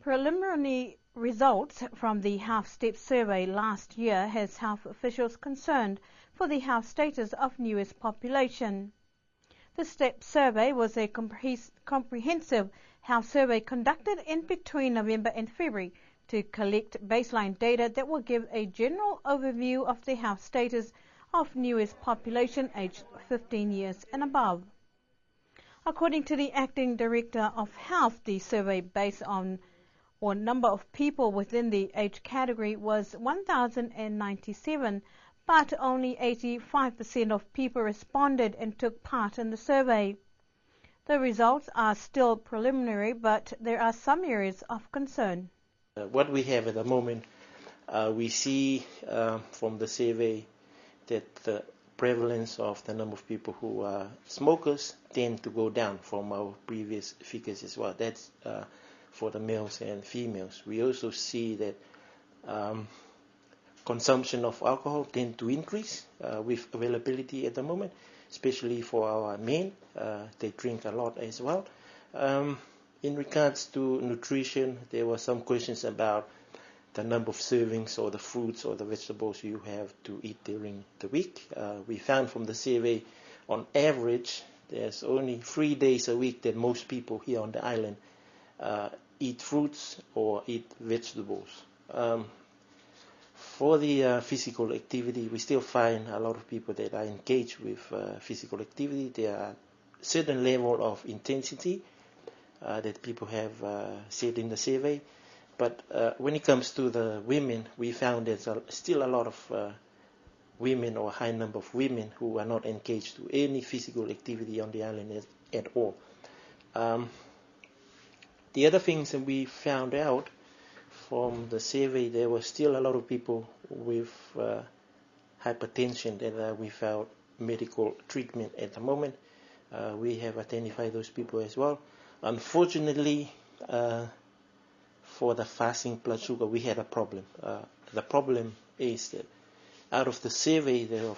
Preliminary results from the health step survey last year has health officials concerned for the health status of Niue's population. The step survey was a comprehensive health survey conducted in between November and February to collect baseline data that will give a general overview of the health status of Niue's population aged 15 years and above. According to the Acting Director of Health, the survey based on number of people within the age category was 1,097, but only 85% of people responded and took part in the survey. The results are still preliminary, but there are some areas of concern. What we have at the moment, we see from the survey that the prevalence of the number of people who are smokers tend to go down from our previous figures as well. That's for the males and females. We also see that consumption of alcohol tend to increase with availability at the moment, especially for our men. They drink a lot as well. In regards to nutrition, there were some questions about the number of servings or the fruits or the vegetables you have to eat during the week. We found from the survey, on average, there's only 3 days a week that most people here on the island eat fruits or eat vegetables. For the physical activity, we still find a lot of people that are engaged with physical activity. There are certain level of intensity that people have said in the survey. But when it comes to the women, we found there's still a lot of women or a high number of women who are not engaged to any physical activity on the island at all. The other things that we found out from the survey, there were still a lot of people with hypertension that are without medical treatment at the moment. We have identified those people as well. Unfortunately, for the fasting blood sugar, we had a problem. The problem is that out of the survey, there are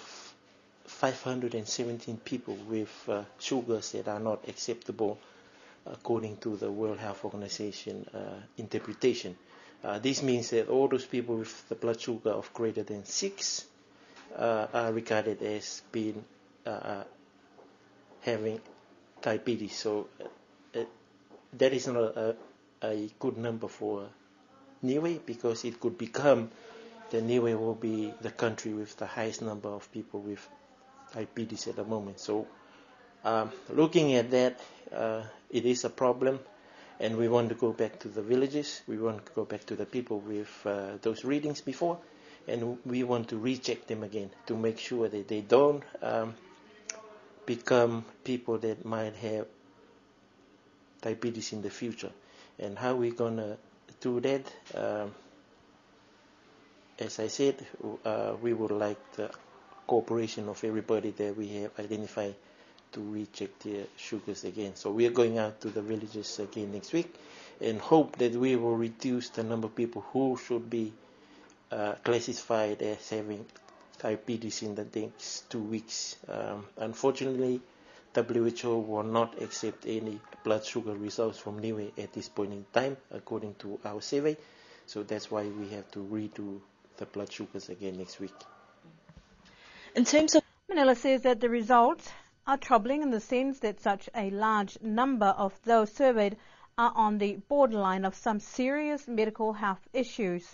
517 people with sugars that are not acceptable according to the World Health Organization interpretation. This means that all those people with the blood sugar of greater than 6 are regarded as being having diabetes. So that is not a good number for Niue, because it could become that Niue will be the country with the highest number of people with diabetes at the moment. So looking at that, it is a problem, and we want to go back to the villages. We want to go back to the people with those readings before, and we want to recheck them again to make sure that they don't become people that might have diabetes in the future. And how we're going to do that, as I said, we would like the cooperation of everybody that we have identified to recheck their sugars again. So we are going out to the villages again next week and hope that we will reduce the number of people who should be classified as having diabetes in the next 2 weeks. Unfortunately, WHO will not accept any blood sugar results from Niue at this point in time, according to our survey. So that's why we have to redo the blood sugars again next week. In terms of Manila says that the results are troubling in the sense that such a large number of those surveyed are on the borderline of some serious medical health issues.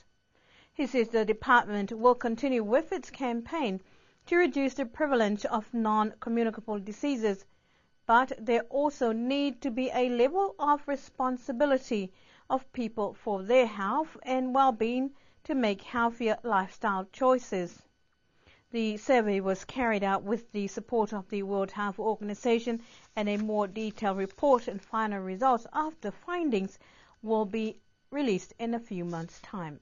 He says the department will continue with its campaign to reduce the prevalence of non-communicable diseases, but there also need to be a level of responsibility of people for their health and well-being to make healthier lifestyle choices. The survey was carried out with the support of the World Health Organization, and a more detailed report and final results of the findings will be released in a few months' time.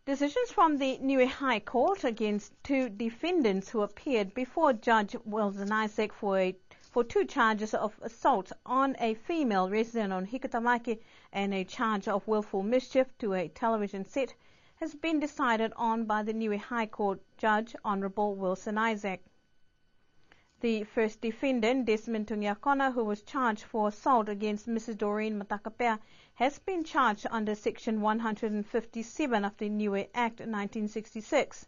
Decisions from the Niue High Court against 2 defendants who appeared before Judge Wilson Isaac for 2 charges of assault on a female resident on Hikatamaki and a charge of willful mischief to a television set has been decided on by the Niue High Court Judge Honourable Wilson Isaac. The first defendant, Desmond Tungiakona, who was charged for assault against Mrs. Doreen Matakapea, has been charged under Section 157 of the Niue Act 1966,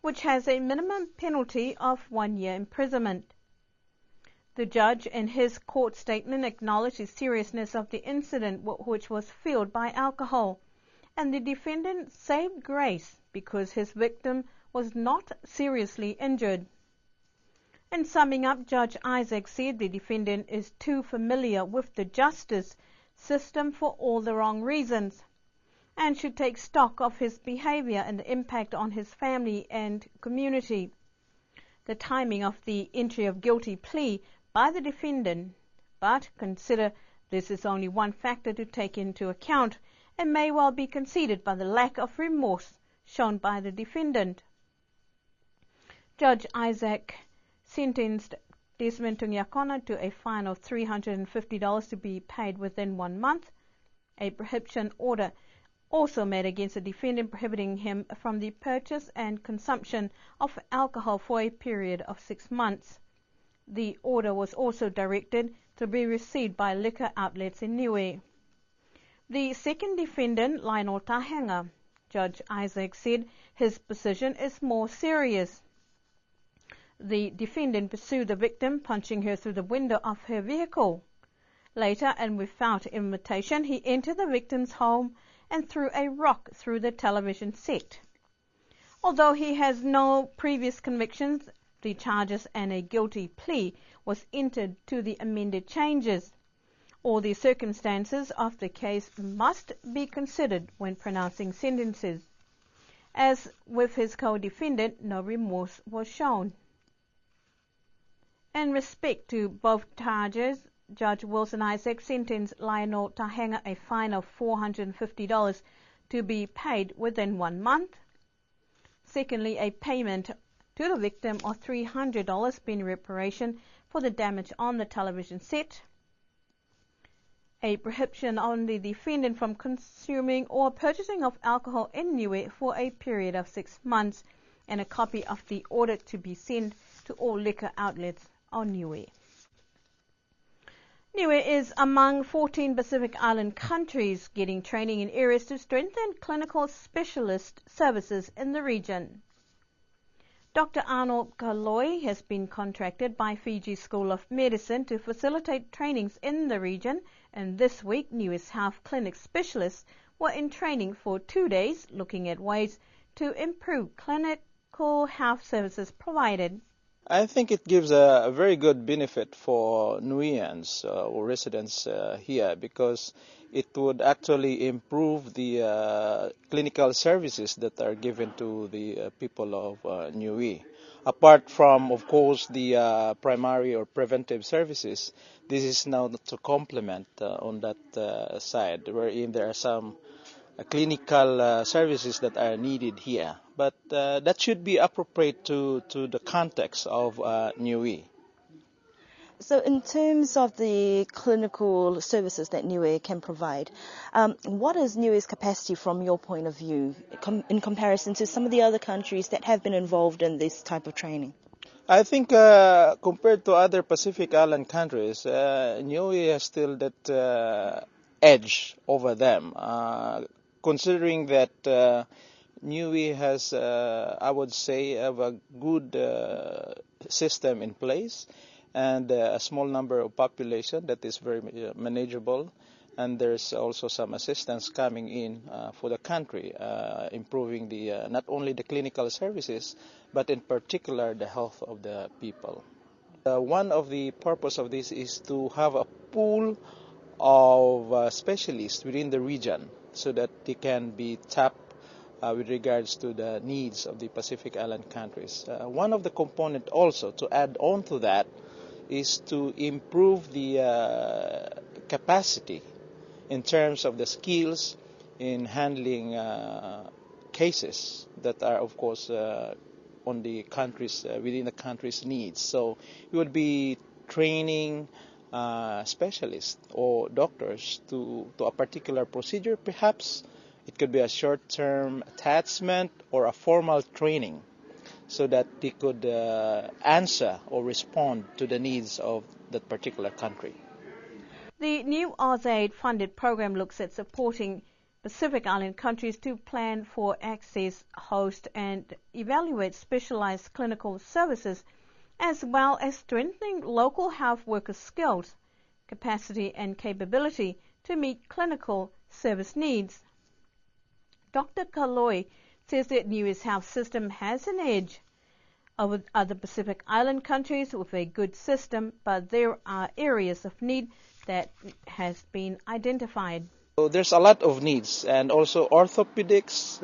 which has a minimum penalty of 1 year imprisonment. The judge, in his court statement, acknowledged the seriousness of the incident, which was fueled by alcohol, and the defendant saved grace because his victim was not seriously injured. In summing up, Judge Isaac said the defendant is too familiar with the justice system for all the wrong reasons and should take stock of his behavior and the impact on his family and community. The timing of the entry of guilty plea by the defendant, but consider this is only one factor to take into account and may well be conceded by the lack of remorse shown by the defendant. Judge Isaac sentenced Desmond Tungiakona to a fine of $350 to be paid within 1 month. A prohibition order also made against the defendant, prohibiting him from the purchase and consumption of alcohol for a period of 6 months. The order was also directed to be received by liquor outlets in Niue. The second defendant, Lionel Tahanga, Judge Isaac said his position is more serious. The defendant pursued the victim, punching her through the window of her vehicle. Later, and without invitation, he entered the victim's home and threw a rock through the television set. Although he has no previous convictions, the charges and a guilty plea was entered to the amended changes. All the circumstances of the case must be considered when pronouncing sentences. As with his co-defendant, no remorse was shown. In respect to both charges, Judge Wilson Isaac sentenced Lionel Tahanga a fine of $450 to be paid within 1 month. Secondly, a payment to the victim of $300 being reparation for the damage on the television set. A prohibition on the defendant from consuming or purchasing of alcohol in Niue for a period of 6 months, and a copy of the order to be sent to all liquor outlets on Niue. Niue is among 14 Pacific Island countries getting training in areas to strengthen clinical specialist services in the region. Dr. Arnold Kaloi has been contracted by Fiji School of Medicine to facilitate trainings in the region, and this week Niue's health clinic specialists were in training for 2 days, looking at ways to improve clinical health services provided. I think it gives a very good benefit for Nuians or residents here, because it would actually improve the clinical services that are given to the people of Niue. Apart from, of course, the primary or preventive services, this is now to complement on that side, wherein there are some clinical services that are needed here. But that should be appropriate to the context of Niue. So in terms of the clinical services that Niue can provide, what is Niue's capacity from your point of view in comparison to some of the other countries that have been involved in this type of training? I think compared to other Pacific Island countries, Niue has still that edge over them, considering that Niue has, I would say, have a good system in place, and a small number of population that is very manageable, and there's also some assistance coming in for the country, improving the not only the clinical services, but in particular the health of the people. One of the purpose of this is to have a pool of specialists within the region, so that they can be tapped with regards to the needs of the Pacific Island countries. One of the components also to add on to that is to improve the capacity in terms of the skills in handling cases that are, of course, on the countries within the country's needs. So it would be training specialists or doctors to a particular procedure. Perhaps it could be a short-term attachment or a formal training. so that they could answer or respond to the needs of that particular country. The new AusAid-funded program looks at supporting Pacific Island countries to plan for access, host and evaluate specialized clinical services, as well as strengthening local health workers' skills, capacity and capability to meet clinical service needs. Dr. Kaloi says that Niue's health system has an edge over other Pacific Island countries with a good system, but there are areas of need that has been identified. So there's a lot of needs, and also orthopedics,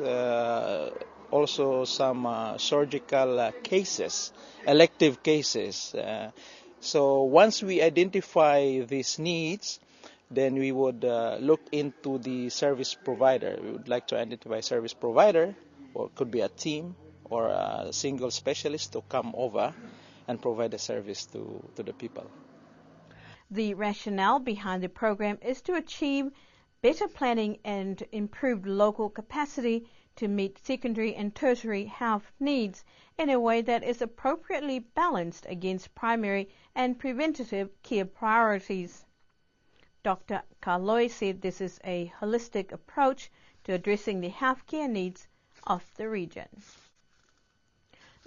also some surgical cases, elective cases. So once we identify these needs, then we would look into the service provider. We would like to identify a service provider, or it could be a team or a single specialist to come over and provide the service to the people. The rationale behind the program is to achieve better planning and improved local capacity to meet secondary and tertiary health needs in a way that is appropriately balanced against primary and preventative care priorities. Dr. Kaloi said this is a holistic approach to addressing the healthcare needs of the region.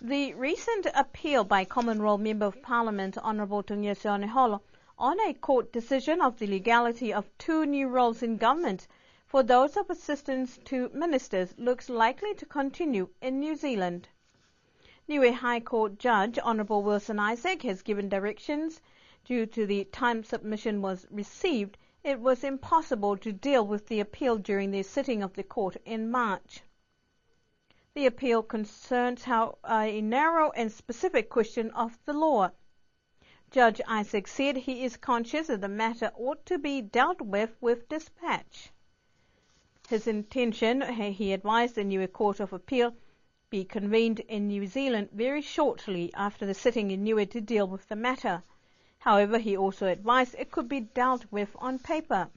The recent appeal by Commonwealth Member of Parliament Honourable Tungia Sioneholo on a court decision of the legality of 2 new roles in government for those of assistance to ministers looks likely to continue in New Zealand. Niue High Court Judge Honourable Wilson Isaac has given directions. Due to the time submission was received, it was impossible to deal with the appeal during the sitting of the court in March. The appeal concerns a narrow and specific question of the law. Judge Isaac said he is conscious that the matter ought to be dealt with dispatch. His intention, he advised the Niue Court of Appeal, be convened in New Zealand very shortly after the sitting in Niue to deal with the matter. However, he also advised it could be dealt with on paper.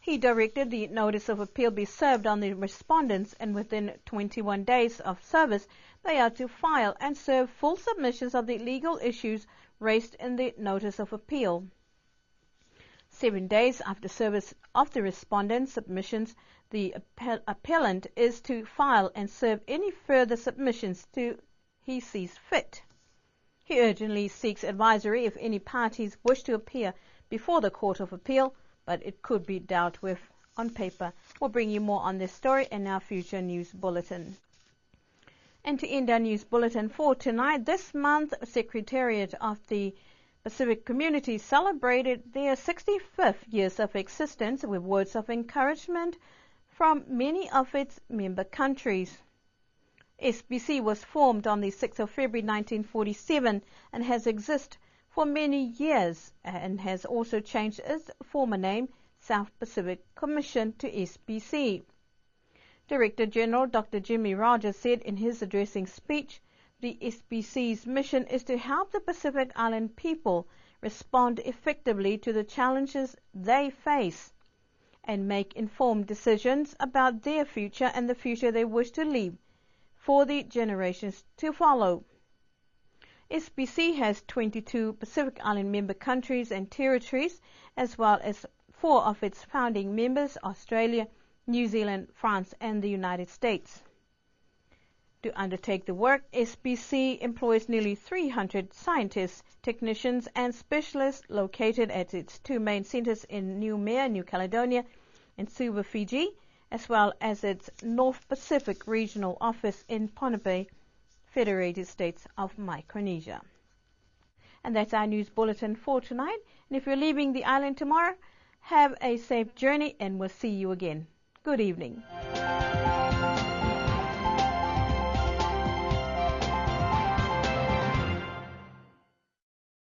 He directed the notice of appeal be served on the respondents, and within 21 days of service they are to file and serve full submissions of the legal issues raised in the notice of appeal. 7 days after service of the respondent's submissions, the appellant is to file and serve any further submissions he sees fit. He urgently seeks advisory if any parties wish to appear before the Court of Appeal, but it could be dealt with on paper. We'll bring you more on this story in our future news bulletin. And to end our news bulletin for tonight, this month, Secretariat of the Pacific Community celebrated their 65th years of existence with words of encouragement from many of its member countries. SPC was formed on the 6th of February 1947 and has existed for many years and has also changed its former name, South Pacific Commission, to SPC. Director General Dr. Jimmy Rogers said in his addressing speech, the SPC's mission is to help the Pacific Island people respond effectively to the challenges they face and make informed decisions about their future and the future they wish to leave for the generations to follow. SPC has 22 Pacific Island member countries and territories, as well as 4 of its founding members, Australia, New Zealand, France, and the United States. To undertake the work, SPC employs nearly 300 scientists, technicians, and specialists located at its 2 main centers in Noumea, New Caledonia, and Suva, Fiji, as well as its North Pacific Regional Office in Ponape, Federated States of Micronesia. And that's our news bulletin for tonight. And if you're leaving the island tomorrow, have a safe journey and we'll see you again. Good evening.